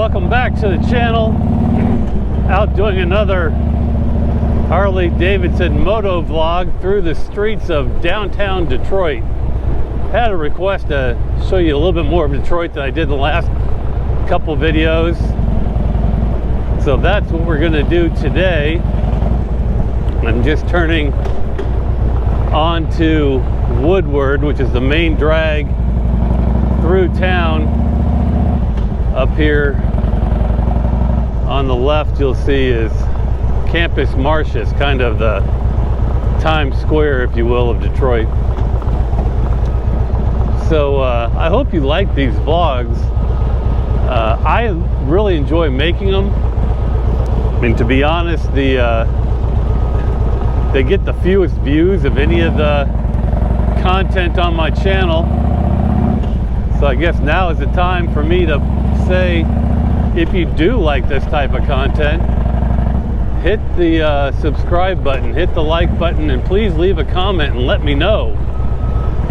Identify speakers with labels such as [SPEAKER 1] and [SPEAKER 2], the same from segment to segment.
[SPEAKER 1] welcome back to the channel. Out doing another Harley Davidson motovlog through the streets of downtown Detroit. Had a request to show you a little bit more of Detroit than I did in the last couple videos. So that's what we're going to do today. I'm just turning onto Woodward, which is the main drag through town. Up here on the left you'll see is Campus Martius, kind of the Times Square, if you will, of Detroit. So I hope you like these vlogs. I really enjoy making them. I mean, to be honest, they get the fewest views of any of the content on my channel. So I guess now is the time for me to say, if you do like this type of content, hit the subscribe button, hit the like button, and please leave a comment and let me know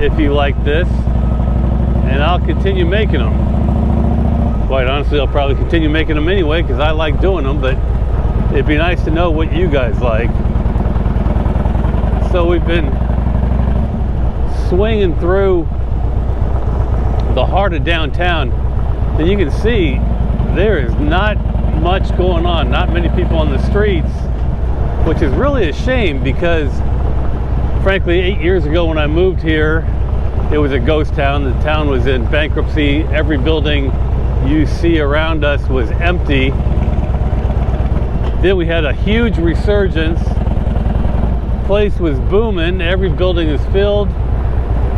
[SPEAKER 1] if you like this, and I'll continue making them. Quite honestly, I'll probably continue making them anyway because I like doing them, but it'd be nice to know what you guys like. So we've been swinging through the heart of downtown, and you can see there is not much going on, not many people on the streets, which is really a shame because frankly 8 years ago when I moved here, it was a ghost town. The town was in bankruptcy. Every building you see around us was empty. Then we had a huge resurgence. Place was booming. Every building is filled.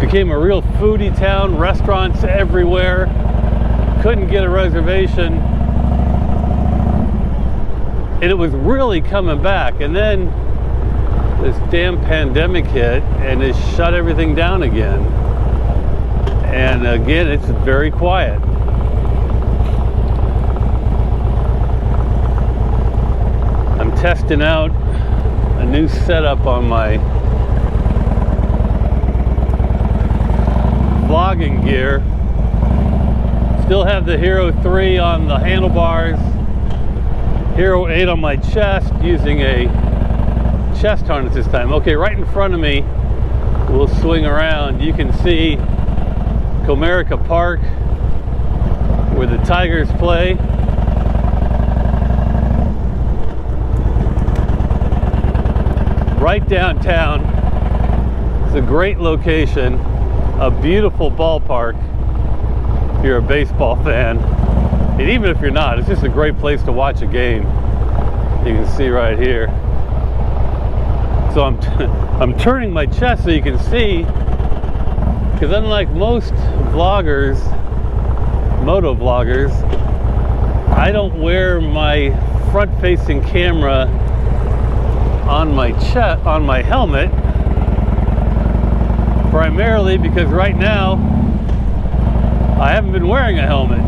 [SPEAKER 1] Became a real foodie town. Restaurants everywhere. Couldn't get a reservation. And it was really coming back. And then this damn pandemic hit and it shut everything down again. And again, it's very quiet. I'm testing out a new setup on my vlogging gear. Still have the Hero 3 on the handlebars, Hero 8 on my chest, using a chest harness this time. Okay, right in front of me, we'll swing around. You can see Comerica Park, where the Tigers play. Right downtown. It's a great location, a beautiful ballpark if you're a baseball fan, and even if you're not, it's just a great place to watch a game. You can see right here. So I'm turning my chest so you can see, because unlike most vloggers, motovloggers, I don't wear my front-facing camera on my chest, on my helmet, primarily because right now I haven't been wearing a helmet.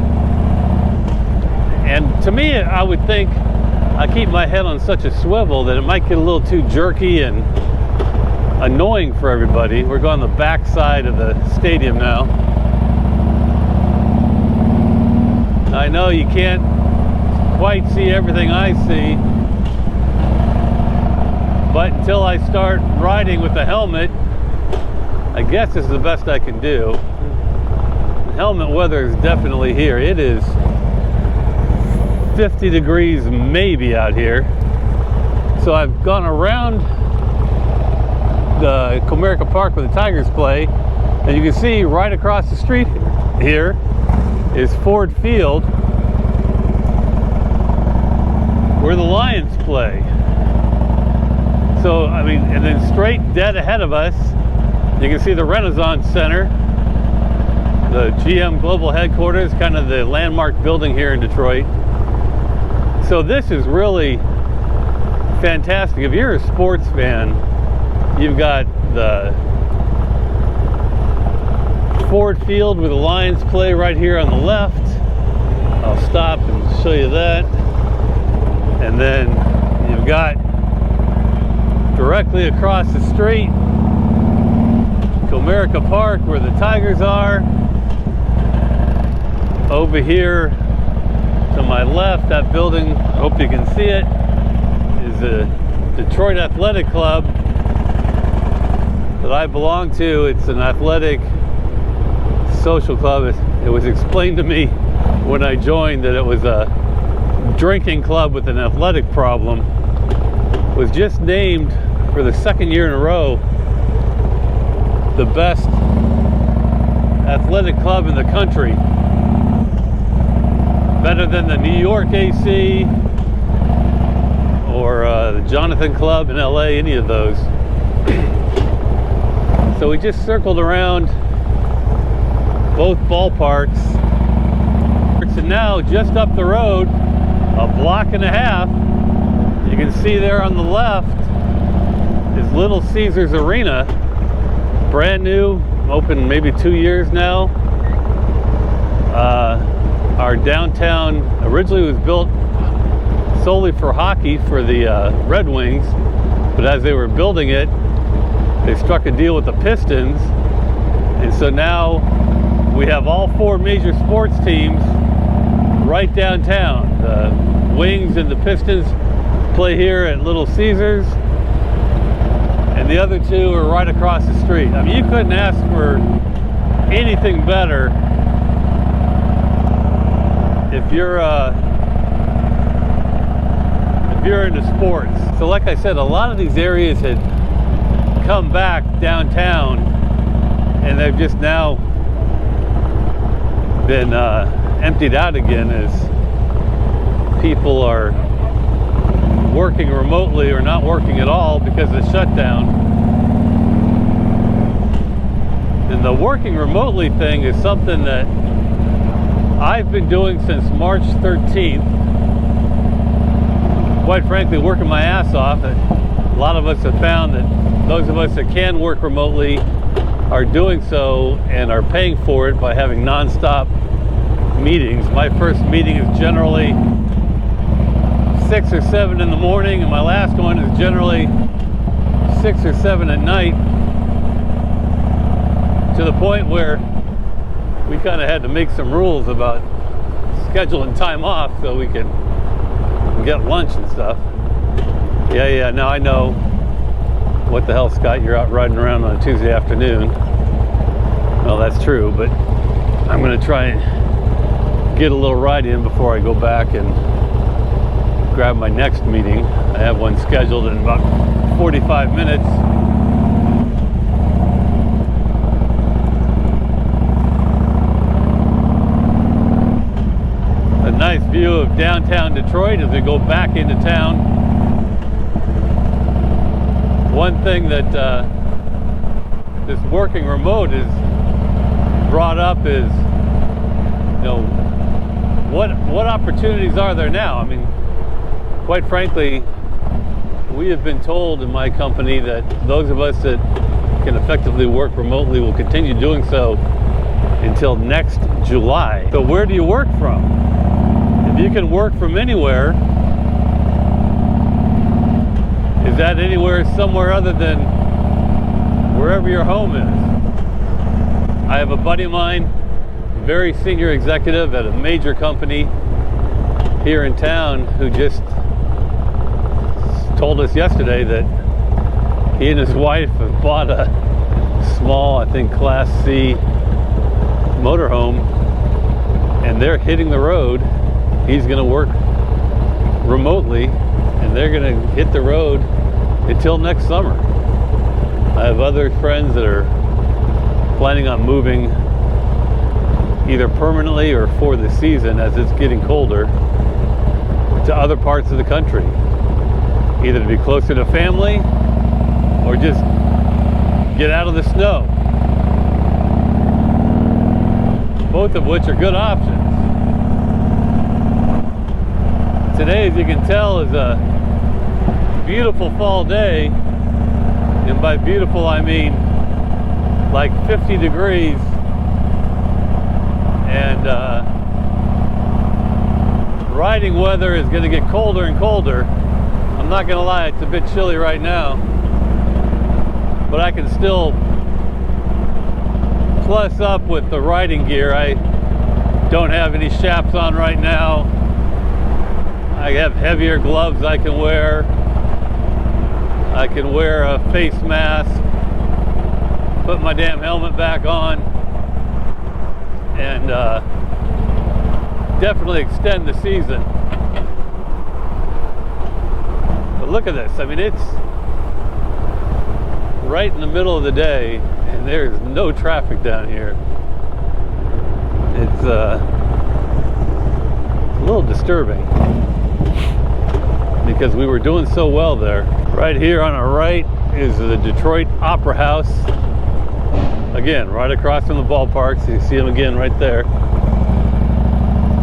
[SPEAKER 1] And to me, I would think I keep my head on such a swivel that it might get a little too jerky and annoying for everybody. We're going the back side of the stadium now. I know you can't quite see everything I see, but until I start riding with the helmet, I guess this is the best I can do. The helmet weather is definitely here. It is 50 degrees maybe out here. So I've gone around the Comerica Park where the Tigers play, and you can see right across the street here is Ford Field, where the Lions play. So, I mean, and then straight dead ahead of us, you can see the Renaissance Center, the GM Global Headquarters, kind of the landmark building here in Detroit. So this is really fantastic. If you're a sports fan, you've got the Ford Field where the Lions play right here on the left. I'll stop and show you that. And then you've got directly across the street Comerica Park where the Tigers are. Over here to my my left, that building, I hope you can see it, is a Detroit Athletic Club that I belong to. It's an athletic social club. It was explained to me when I joined that it was a drinking club with an athletic problem. It was just named for the second year in a row the best athletic club in the country. Better than the New York AC or the Jonathan Club in LA, any of those. So we just circled around both ballparks. And now just up the road, a block and a half, you can see there on the left is Little Caesars Arena. Brand new, open maybe 2 years now. Our downtown originally was built solely for hockey for the Red Wings, but as they were building it, they struck a deal with the Pistons, and so now we have all 4 major sports teams right downtown. The Wings and the Pistons play here at Little Caesars, and the other 2 are right across the street. I mean, you couldn't ask for anything better if you're into sports. So like I said, a lot of these areas had come back downtown, and they've just now been emptied out again as people are working remotely or not working at all because of the shutdown. And the working remotely thing is something that I've been doing since March 13th. Quite frankly, working my ass off. A lot of us have found that those of us that can work remotely are doing so and are paying for it by having non-stop meetings. My first meeting is generally 6 or 7 in the morning, and my last one is generally 6 or 7 at night, to the point where we kind of had to make some rules about scheduling time off so we could get lunch and stuff. Yeah, now I know. What the hell, Scott, you're out riding around on a Tuesday afternoon. Well, that's true, but I'm going to try and get a little ride in before I go back and grab my next meeting. I have one scheduled in about 45 minutes. A nice view of downtown Detroit as we go back into town. One thing that this working remote is brought up is, you know, what opportunities are there now? I mean, quite frankly, we have been told in my company that those of us that can effectively work remotely will continue doing so until next July. So where do you work from? If you can work from anywhere, is that anywhere somewhere other than wherever your home is? I have a buddy of mine, very senior executive at a major company here in town, who just told us yesterday that he and his wife have bought a small, I think Class C motorhome, and they're hitting the road. He's going to work remotely, and they're going to hit the road until next summer. I have other friends that are planning on moving either permanently or for the season as it's getting colder to other parts of the country, either to be closer to family or just get out of the snow, both of which are good options. Today, as you can tell, is a beautiful fall day, and by beautiful I mean like 50 degrees, and riding weather is going to get colder and colder. I'm not going to lie, it's a bit chilly right now, but I can still plus up with the riding gear. I don't have any chaps on right now. I have heavier gloves I can wear. I can wear a face mask, put my damn helmet back on, and definitely extend the season. But look at this. I mean, it's right in the middle of the day, and there's no traffic down here. It's a little disturbing because we were doing so well there. Right here on our right is the Detroit Opera House. Again, right across from the ballpark, so you see them again right there.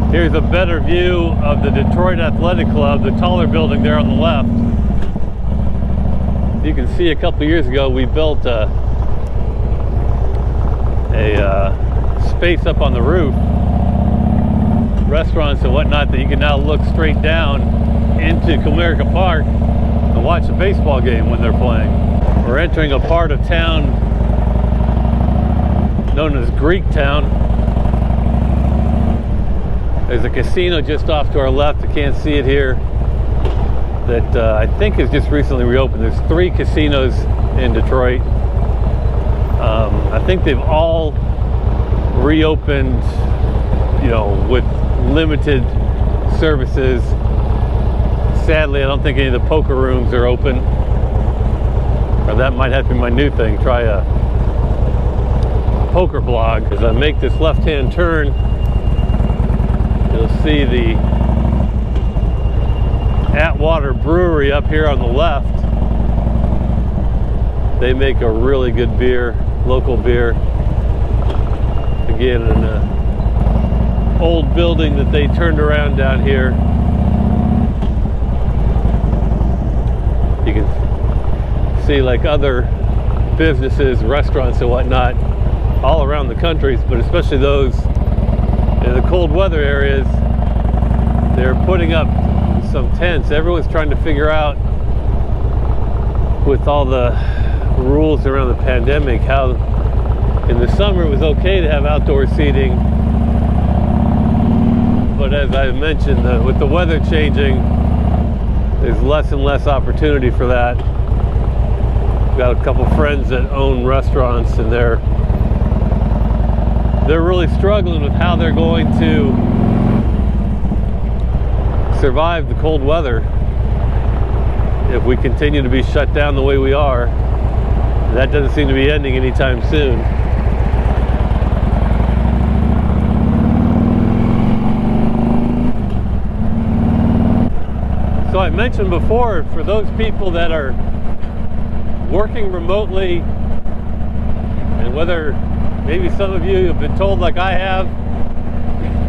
[SPEAKER 1] Here's a better view of the Detroit Athletic Club, the taller building there on the left. You can see a couple years ago we built a space up on the roof, restaurants and whatnot, that you can now look straight down into Comerica Park and watch a baseball game when they're playing. We're entering a part of town known as Greek Town. There's a casino just off to our left. I can't see it here. That I think has just recently reopened. There's 3 casinos in Detroit. I think they've all reopened, you know, with limited services. Sadly, I don't think any of the poker rooms are open. Or that might have to be my new thing. Try a poker blog. As I make this left-hand turn, you'll see the Atwater Brewery up here on the left. They make a really good beer, local beer. Again, in an old building that they turned around down here. You can see like other businesses, restaurants and whatnot all around the country, but especially those in the cold weather areas. They're putting up some tents. Everyone's trying to figure out, with all the rules around the pandemic, how in the summer it was okay to have outdoor seating, but as I mentioned, with the weather changing, there's less and less opportunity for that. I've got a couple friends that own restaurants, and they're really struggling with how they're going to survive the cold weather if we continue to be shut down the way we are. That doesn't seem to be ending anytime soon. So I mentioned before, for those people that are working remotely, and whether maybe some of you have been told, like I have,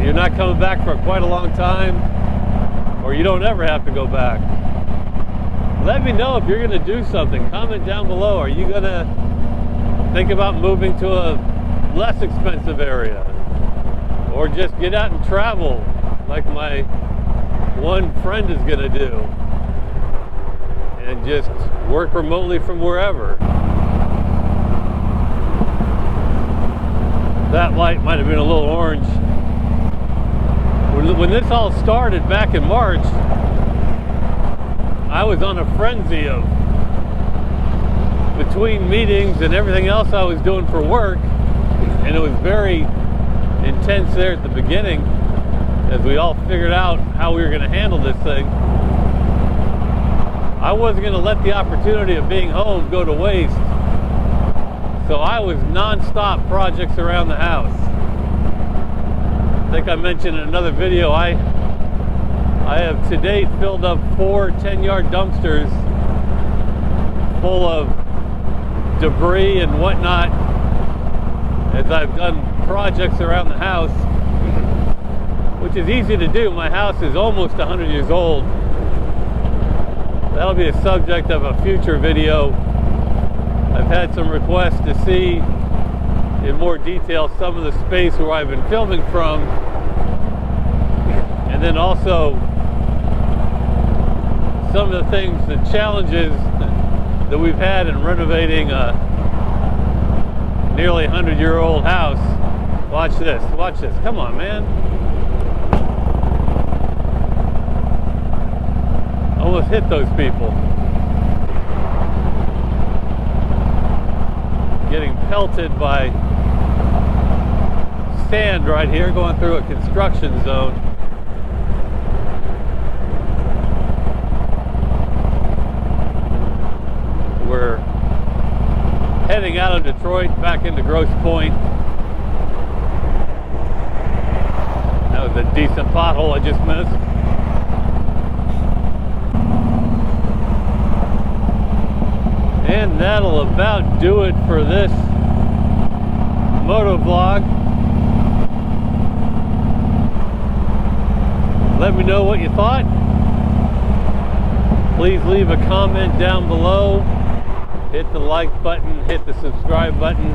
[SPEAKER 1] you're not coming back for quite a long time, or you don't ever have to go back. Let me know if you're going to do something. Comment down below. Are you going to think about moving to a less expensive area? Or just get out and travel like my one friend is going to do? And just work remotely from wherever. That light might have been a little orange. When this all started back in March, I was on a frenzy of, between meetings and everything else I was doing for work, and it was very intense there at the beginning as we all figured out how we were going to handle this thing. I wasn't going to let the opportunity of being home go to waste, so I was non-stop projects around the house. I think I mentioned in another video, I have to date filled up 4 10-yard dumpsters full of debris and whatnot as I've done projects around the house, which is easy to do. My house is almost 100 years old. That'll be a subject of a future video. I've had some requests to see in more detail some of the space where I've been filming from, and then also some of the things, the challenges that we've had in renovating a nearly 100-year-old house. Watch this, come on, man. hit those people. Getting pelted by sand right here, going through a construction zone. We're heading out of Detroit back into Grosse Pointe. That was a decent pothole I just missed. And that'll about do it for this motovlog. Let me know what you thought. Please leave a comment down below. Hit the like button, hit the subscribe button,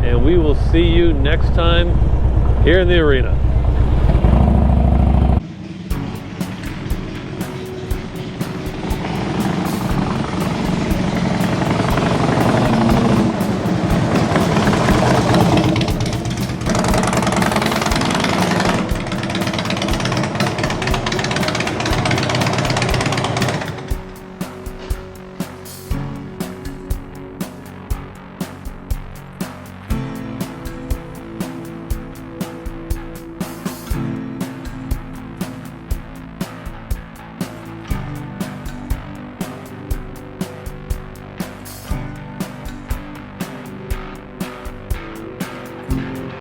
[SPEAKER 1] and we will see you next time here in the arena.